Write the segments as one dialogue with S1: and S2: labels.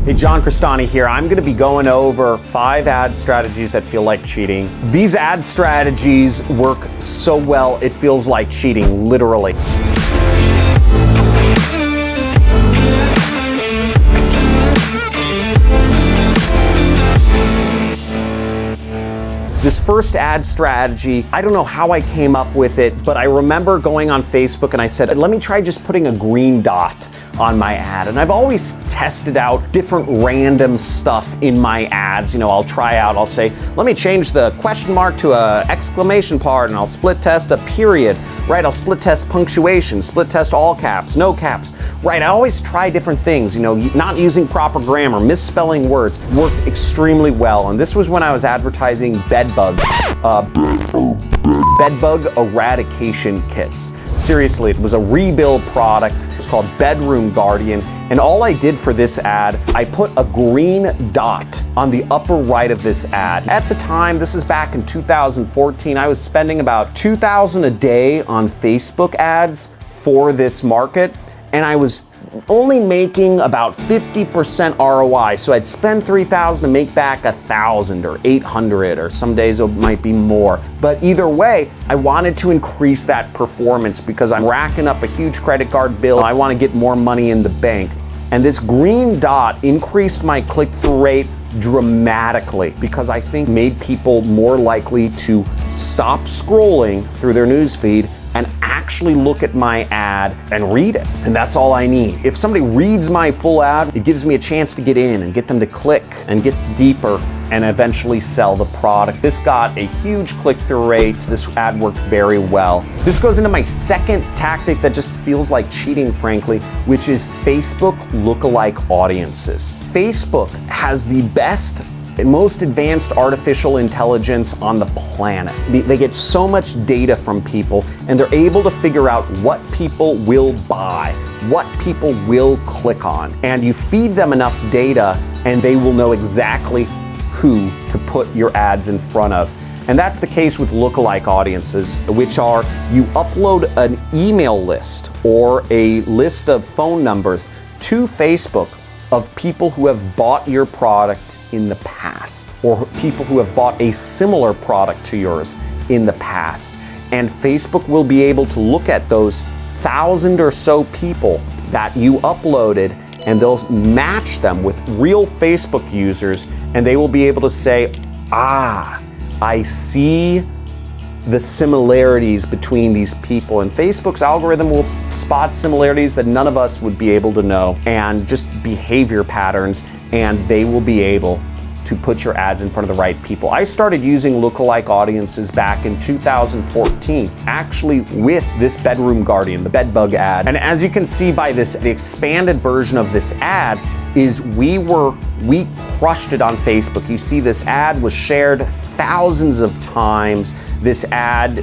S1: Hey, John Crestani here. I'm going to be going over 5 ad strategies that feel like cheating. These ad strategies work so well, it feels like cheating, literally. This first ad strategy, I don't know how I came up with it, but I remember going on Facebook and I said, let me try just putting a green dot on my ad. And I've always tested out different random stuff in my ads. You know, I'll try out, I'll say, let me change the question mark to a exclamation part, and I'll split test a period, right? I'll split test punctuation, split test all caps, no caps, right? I always try different things, you know, not using proper grammar, misspelling words, worked extremely well. And this was when I was advertising bed bugs, bed bug eradication kits. Seriously, it was a rebuild product. It's called Bedroom Guardian. And all I did for this ad, I put a green dot on the upper right of this ad. At the time, this is back in 2014, I was spending about $2,000 a day on Facebook ads for this market, and I was only making about 50% ROI. So I'd spend $3,000 to make back $1,000 or $800, or some days it might be more. But either way, I wanted to increase that performance because I'm racking up a huge credit card bill. I want to get more money in the bank. And this green dot increased my click-through rate dramatically because I think made people more likely to stop scrolling through their newsfeed and actually look at my ad and read it. And that's all I need. If somebody reads my full ad, it gives me a chance to get in and get them to click and get deeper and eventually sell the product. This got a huge click-through rate. This ad worked very well. This goes into my second tactic that just feels like cheating, frankly, which is Facebook lookalike audiences. Facebook has the best and most advanced artificial intelligence on the planet. They get so much data from people, and they're able to figure out what people will buy, what people will click on. And you feed them enough data, and they will know exactly who to put your ads in front of. And that's the case with lookalike audiences, which are you upload an email list or a list of phone numbers to Facebook of people who have bought your product in the past, or people who have bought a similar product to yours in the past. And Facebook will be able to look at those 1,000 or so people that you uploaded, and they'll match them with real Facebook users, and they will be able to say, I see the similarities between these people. And Facebook's algorithm will spot similarities that none of us would be able to know, and just behavior patterns, and they will be able to put your ads in front of the right people. I started using lookalike audiences back in 2014, actually with this Bedroom Guardian, the bed bug ad. And as you can see by this, the expanded version of this ad is we crushed it on Facebook. You see this ad was shared thousands of times. This ad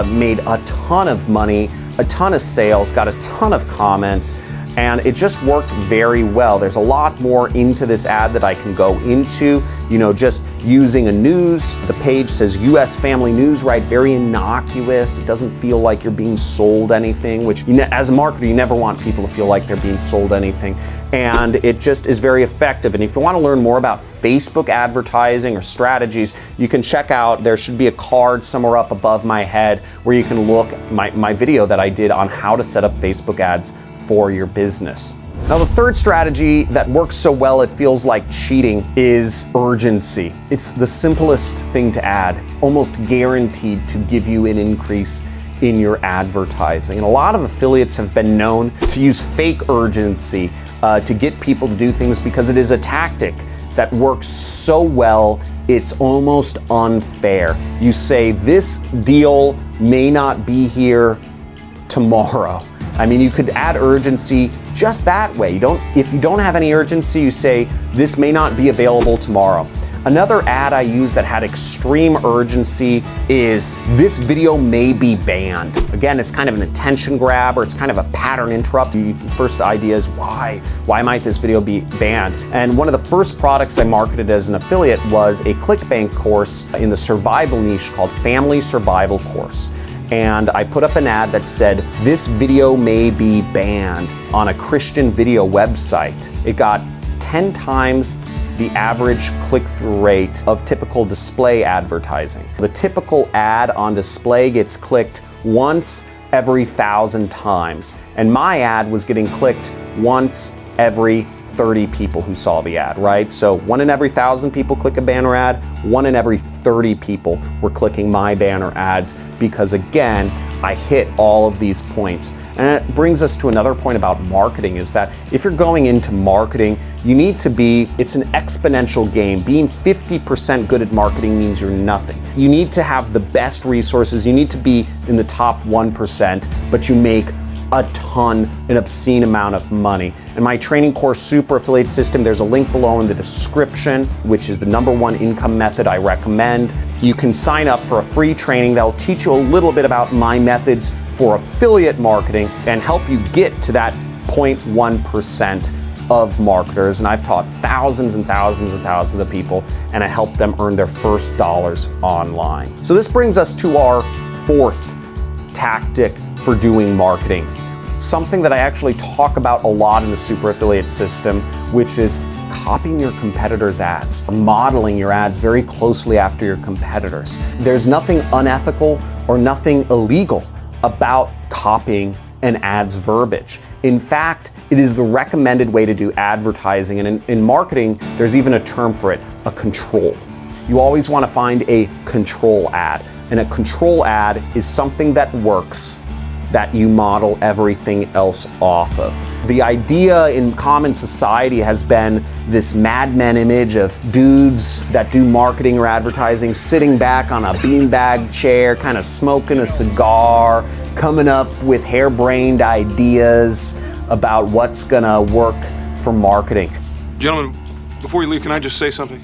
S1: made a ton of money, a ton of sales, got a ton of comments, and it just worked very well. There's a lot more into this ad that I can go into. You know, just using a news, the page says US Family News, right? Very innocuous. It doesn't feel like you're being sold anything, which as a marketer, you never want people to feel like they're being sold anything. And it just is very effective. And if you want to learn more about Facebook advertising or strategies, you can check out, there should be a card somewhere up above my head where you can look at my video that I did on how to set up Facebook ads for your business. Now, the third strategy that works so well it feels like cheating is urgency. It's the simplest thing to add, almost guaranteed to give you an increase in your advertising. And a lot of affiliates have been known to use fake urgency to get people to do things because it is a tactic that works so well, it's almost unfair. You say, this deal may not be here tomorrow. I mean, you could add urgency just that way. If you don't have any urgency, you say, this may not be available tomorrow. Another ad I use that had extreme urgency is, this video may be banned. Again, it's kind of an attention grabber. It's kind of a pattern interrupt. The first idea is, why might this video be banned? And one of the first products I marketed as an affiliate was a ClickBank course in the survival niche called Family Survival Course. And I put up an ad that said, this video may be banned on a Christian video website. It got 10 times the average click-through rate of typical display advertising. The typical ad on display gets clicked once every 1,000 times, and my ad was getting clicked once every 30 people who saw the ad, right? So 1 in every 1,000 people click a banner ad, 1 in every 30 people were clicking my banner ads because, again, I hit all of these points. And it brings us to another point about marketing, is that if you're going into marketing, you need to be, it's an exponential game. Being 50% good at marketing means you're nothing. You need to have the best resources, you need to be in the top 1%, but you make a ton, an obscene amount of money. In my training course, Super Affiliate System, there's a link below in the description, which is the #1 income method I recommend. You can sign up for a free training that will teach you a little bit about my methods for affiliate marketing and help you get to that 0.1% of marketers. And I've taught thousands and thousands and thousands of people, and I help them earn their first dollars online. So this brings us to our 4th tactic for doing marketing. Something that I actually talk about a lot in the Super Affiliate System, which is copying your competitors' ads, modeling your ads very closely after your competitors. There's nothing unethical or nothing illegal about copying an ad's verbiage. In fact, it is the recommended way to do advertising, and in marketing, there's even a term for it, a control. You always want to find a control ad, and a control ad is something that works that you model everything else off of. The idea in common society has been this Mad Men image of dudes that do marketing or advertising sitting back on a beanbag chair, kind of smoking a cigar, coming up with harebrained ideas about what's gonna work for marketing.
S2: Gentlemen, before you leave, can I just say something?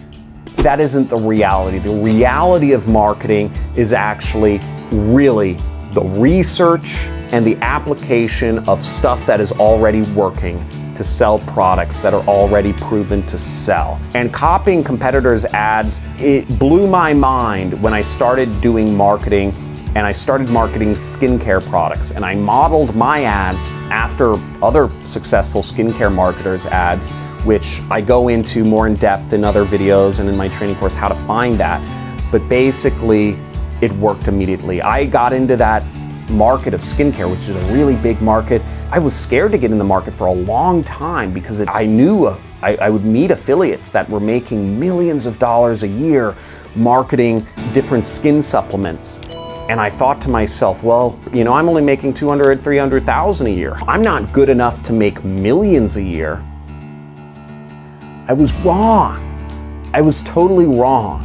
S1: That isn't the reality. The reality of marketing is actually really the research and the application of stuff that is already working to sell products that are already proven to sell. And copying competitors' ads, it blew my mind when I started doing marketing, and I started marketing skincare products, and I modeled my ads after other successful skincare marketers' ads, which I go into more in depth in other videos and in my training course how to find that. But basically, it worked immediately. I got into that market of skincare, which is a really big market. I was scared to get in the market for a long time because I knew I would meet affiliates that were making millions of dollars a year marketing different skin supplements. And I thought to myself, well, you know, I'm only making 200, 300,000 a year. I'm not good enough to make millions a year. I was wrong. I was totally wrong,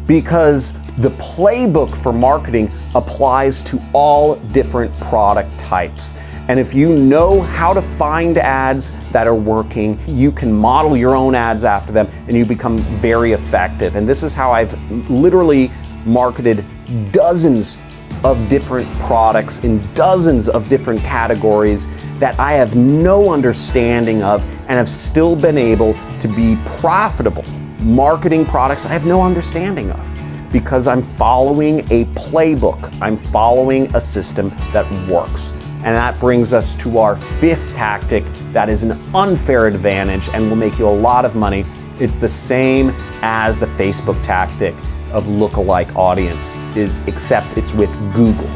S1: because the playbook for marketing applies to all different product types. And if you know how to find ads that are working, you can model your own ads after them and you become very effective. And this is how I've literally marketed dozens of different products in dozens of different categories that I have no understanding of and have still been able to be profitable. Marketing products I have no understanding of, because I'm following a playbook. I'm following a system that works. And that brings us to our 5th tactic that is an unfair advantage and will make you a lot of money. It's the same as the Facebook tactic of lookalike audience, except it's with Google.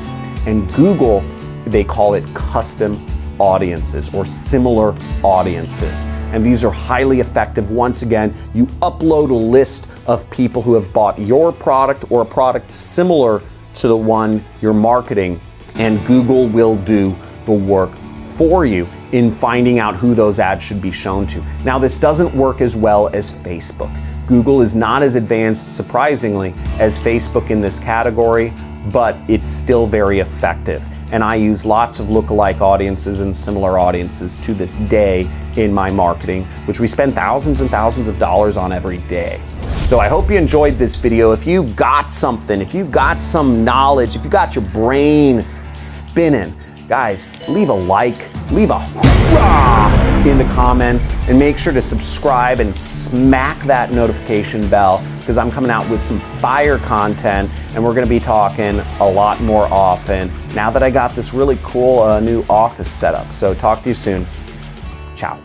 S1: And Google, they call it custom audiences or similar audiences. And these are highly effective. Once again, you upload a list of people who have bought your product or a product similar to the one you're marketing, and Google will do the work for you in finding out who those ads should be shown to. Now, this doesn't work as well as Facebook. Google is not as advanced, surprisingly, as Facebook in this category, but it's still very effective. And I use lots of lookalike audiences and similar audiences to this day in my marketing, which we spend thousands and thousands of dollars on every day. So I hope you enjoyed this video. If you got something, if you got some knowledge, if you got your brain spinning, guys, leave a like, leave a hoorah in the comments, and make sure to subscribe and smack that notification bell, because I'm coming out with some fire content and we're gonna be talking a lot more often now that I got this really cool new office setup. So talk to you soon. Ciao.